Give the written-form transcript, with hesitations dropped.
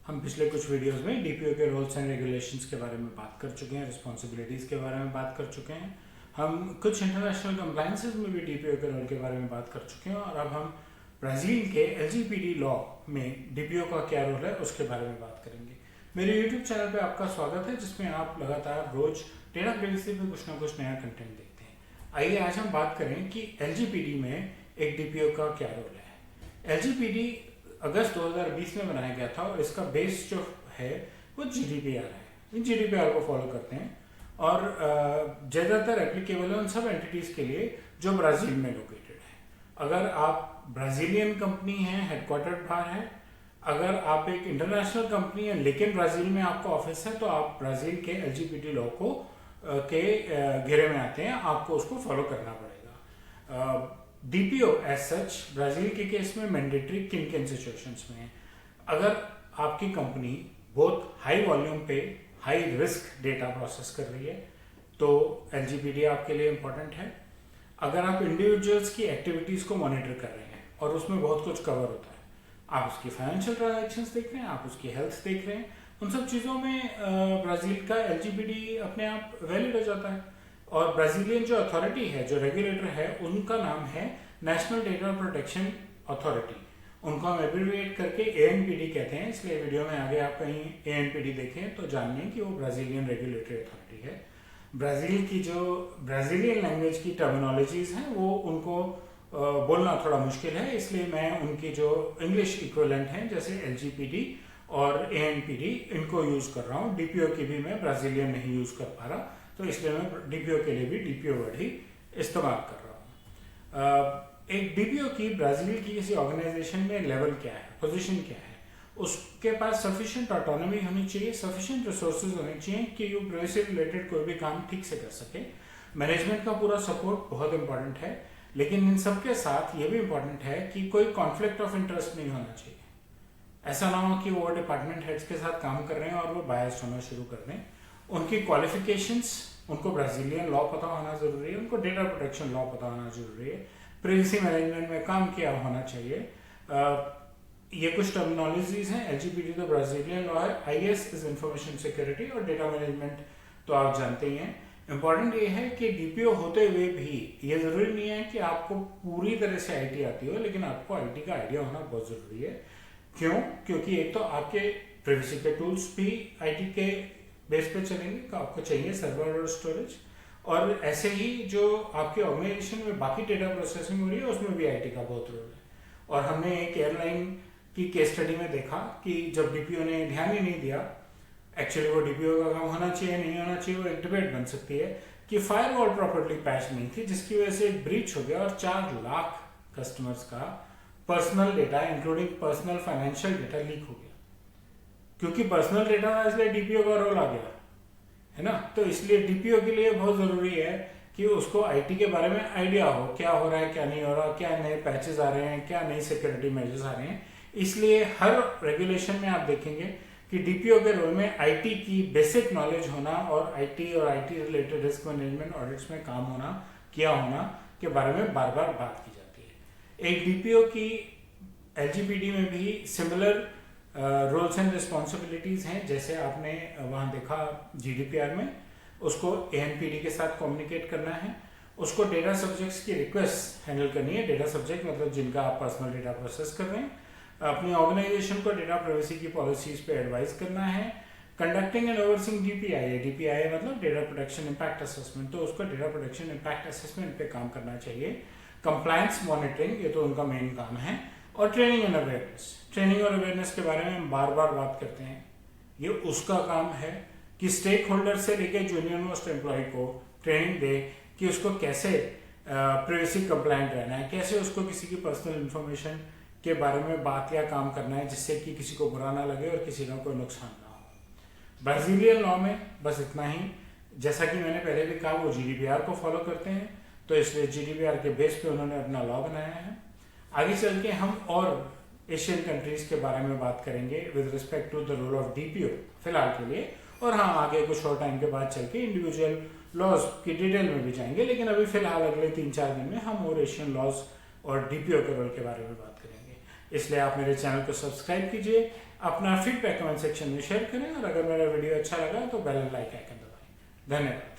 हम पिछले कुछ वीडियोस में डीपीओ के रोल्स एंड रेगुलेशंस के बारे में बात कर चुके हैं, रिस्पॉन्सिबिलिटीज़ के बारे में बात कर चुके हैं। हम कुछ इंटरनेशनल कंप्लायंसेस में भी डीपीओ के रोल के बारे में बात कर चुके हैं और अब हम ब्राज़ील के एलजीपीडी लॉ में डीपीओ का क्या रोल है उसके बारे में बात करेंगे। मेरे यूट्यूब चैनल पे आपका स्वागत है, जिसमें आप लगातार रोज डेटा प्राइवेसी पे कुछ ना कुछ नया कंटेंट देखते हैं। आइए आज हम बात करें कि एलजीपीडी में एक डीपीओ का क्या रोल है। एलजीपीडी अगस्त 2020 में बनाया गया था और इसका बेस जो है वो जीडीपीआर है। जीडीपीआर को फॉलो करते हैं और ज़्यादातर एप्लीकेबल है उन सब एंटिटीज़ के लिए जो ब्राज़ील में लोकेटेड है। अगर आप ब्राज़ीलियन कंपनी है, हेडक्वार्टर बाहर है, अगर आप एक इंटरनेशनल कंपनी है लेकिन ब्राज़ील में आपका ऑफिस है, तो आप ब्राज़ील के एलजीपीडी लॉ को के घेरे में आते हैं, आपको उसको फॉलो करना पड़ेगा। डीपीओ एज सच ब्राज़ील के केस में मैंडेटरी किन किन सिचुएशंस में है। अगर आपकी कंपनी बहुत हाई वॉल्यूम पे हाई रिस्क डेटा प्रोसेस कर रही है तो एलजीपीडी आपके लिए इम्पोर्टेंट है। अगर आप इंडिविजुअल्स की एक्टिविटीज़ को मॉनिटर कर रहे हैं और उसमें बहुत कुछ कवर होता है, आप उसकी फाइनेंशियल ट्रांजैक्शंस देख रहे हैं, आप उसकी हेल्थ देख रहे हैं, उन सब चीज़ों में ब्राज़ील का एलजीपीडी अपने आप वैलिड हो जाता है। और ब्राज़ीलियन जो अथॉरिटी है, जो रेगुलेटर है, उनका नाम है नेशनल डेटा प्रोटेक्शन अथॉरिटी। उनको हम एब्रिविएट करके एएनपीडी कहते हैं, इसलिए वीडियो में आगे आप कहीं एएनपीडी देखें तो जान लें कि वो ब्राज़ीलियन रेगुलेटरी अथॉरिटी है। ब्राज़ील की जो ब्राज़ीलियन लैंग्वेज की टर्मिनोलॉजीज हैं वो उनको बोलना थोड़ा मुश्किल है, इसलिए मैं उनकी जो इंग्लिश इक्विवेलेंट हैं जैसे एलजीपीडी और एएनपीडी इनको यूज़ कर रहा हूँ। डीपीओ की भी मैं ब्राज़ीलियन नहीं यूज़ कर पा रहा, तो इसलिए मैं डीपीओ के लिए भी डीपीओ वर्ड ही इस्तेमाल कर रहा हूँ। एक डीपीओ की ब्राज़ील की किसी ऑर्गेनाइजेशन में लेवल क्या है, पोजीशन क्या है, उसके पास सफिशिएंट ऑटोनॉमी होनी चाहिए, सफिशिएंट रिसोर्सेज होने चाहिए कि वो प्राइवेसी रिलेटेड कोई भी काम ठीक से कर सके। मैनेजमेंट का पूरा सपोर्ट बहुत इंपॉर्टेंट है, लेकिन इन सब के साथ ये भी इम्पॉर्टेंट है कि कोई कॉन्फ्लिक्ट ऑफ इंटरेस्ट नहीं होना चाहिए। ऐसा ना हो कि वो डिपार्टमेंट हेड्स के साथ काम कर रहे हैं और वो बायस्ड होना शुरू कर दें। उनकी क्वालिफिकेशंस, उनको ब्राज़ीलियन लॉ पता होना ज़रूरी है, उनको डेटा प्रोटेक्शन लॉ पता होना ज़रूरी है, प्राइवेसी मैनेजमेंट में काम किया होना चाहिए। ये कुछ टर्मिनोलॉजीज हैं। एलजीपीडी तो ब्राज़ीलियन लॉ है, आईएस इज इंफॉर्मेशन सिक्योरिटी, और डेटा मैनेजमेंट तो आप जानते ही हैं। इंपॉर्टेंट ये है कि डीपीओ होते हुए भी ये ज़रूरी नहीं है कि आपको पूरी तरह से आईटी आती हो, लेकिन आपको आईटी का आइडिया होना बहुत ज़रूरी है। क्यों? क्योंकि एक तो आपके प्राइवेसी के टूल्स भी आईटी के बेस पे चलेंगे, तो आपको चाहिए सर्वर और स्टोरेज, और ऐसे ही जो आपके ऑर्गेनाइजेशन में बाकी डेटा प्रोसेसिंग हो रही है उसमें भी आईटी का बहुत रोल है। और हमने एक एयरलाइन की केस स्टडी में देखा कि जब डीपीओ ने ध्यान ही नहीं दिया, एक्चुअली वो डीपीओ का काम होना चाहिए नहीं होना चाहिए वो एक डिबेट बन सकती है, कि फायरवॉल प्रॉपर्ली पैच नहीं थी, जिसकी वजह से एक ब्रीच हो गया और 4 लाख कस्टमर्स का personal data including personal financial data leak हो गया। क्योंकि पर्सनल डेटा था इसलिए डीपीओ का रोल आ गया है ना। तो इसलिए डीपीओ के लिए बहुत ज़रूरी है कि उसको आईटी के बारे में आइडिया हो, क्या हो रहा है क्या नहीं हो रहा, क्या नए पैचेस आ रहे हैं, क्या नई सिक्योरिटी मेजर्स आ रहे हैं। इसलिए हर रेगुलेशन में आप देखेंगे कि डीपीओ के रोल में आईटी की बेसिक नॉलेज होना और IT related risk management audits में काम होना, किया होना के बारे में बार बार बात की जाती है। एक डीपीओ की एलजीपीडी में भी सिमिलर रोल्स एंड रिस्पॉन्सिबिलिटीज़ हैं, जैसे आपने वहाँ देखा जीडीपीआर में। उसको एएनपीडी के साथ कम्युनिकेट करना है, उसको डेटा सब्जेक्ट्स की रिक्वेस्ट हैंडल करनी है। डेटा सब्जेक्ट मतलब जिनका आप पर्सनल डेटा प्रोसेस कर रहे हैं। अपनी ऑर्गेनाइजेशन को डेटा प्राइवेसी की पॉलिसीज पे एडवाइस करना है। Conducting and overseeing DPI, DPI मतलब डेटा प्रोटेक्शन इम्पैक्ट असेसमेंट, तो उसको डेटा प्रोटेक्शन इम्पैक्ट असेसमेंट पे काम करना चाहिए। कंप्लायंस मॉनिटरिंग, ये तो उनका मेन काम है। और ट्रेनिंग एंड अवेयरनेस, ट्रेनिंग और अवेयरनेस के बारे में हम बार बार बात करते हैं। ये उसका काम है कि स्टेक होल्डर से लेकर जूनियर मोस्ट एम्प्लॉय को ट्रेनिंग दे कि उसको कैसे प्राइवेसी कंप्लायंट रहना है, कैसे उसको किसी की पर्सनल इंफॉर्मेशन के बारे में बात या काम करना है जिससे कि किसी को बुरा ना लगे और किसी का कोई नुकसान ना हो। ब्राज़ीलियन लॉ में बस इतना ही। जैसा कि मैंने पहले भी कहा, वो जीडीपीआर को फॉलो करते हैं, तो इसलिए जीडीपीआर के बेस पे उन्होंने अपना लॉ बनाया है। आगे चल के हम और एशियन कंट्रीज के बारे में बात करेंगे with respect to the role of DPO फिलहाल के लिए, और हाँ आगे कुछ और टाइम के बाद चल के इंडिविजुअल लॉज की डिटेल में भी जाएंगे। लेकिन अभी फिलहाल अगले 3-4 दिन में हम और एशियन लॉज और डीपीओ के रोल के बारे में बात करेंगे। इसलिए आप मेरे चैनल को सब्सक्राइब कीजिए, अपना फीडबैक कमेंट सेक्शन में शेयर करें और अगर मेरा वीडियो अच्छा लगा तो बेल लाइक आइकन दबाएं। धन्यवाद।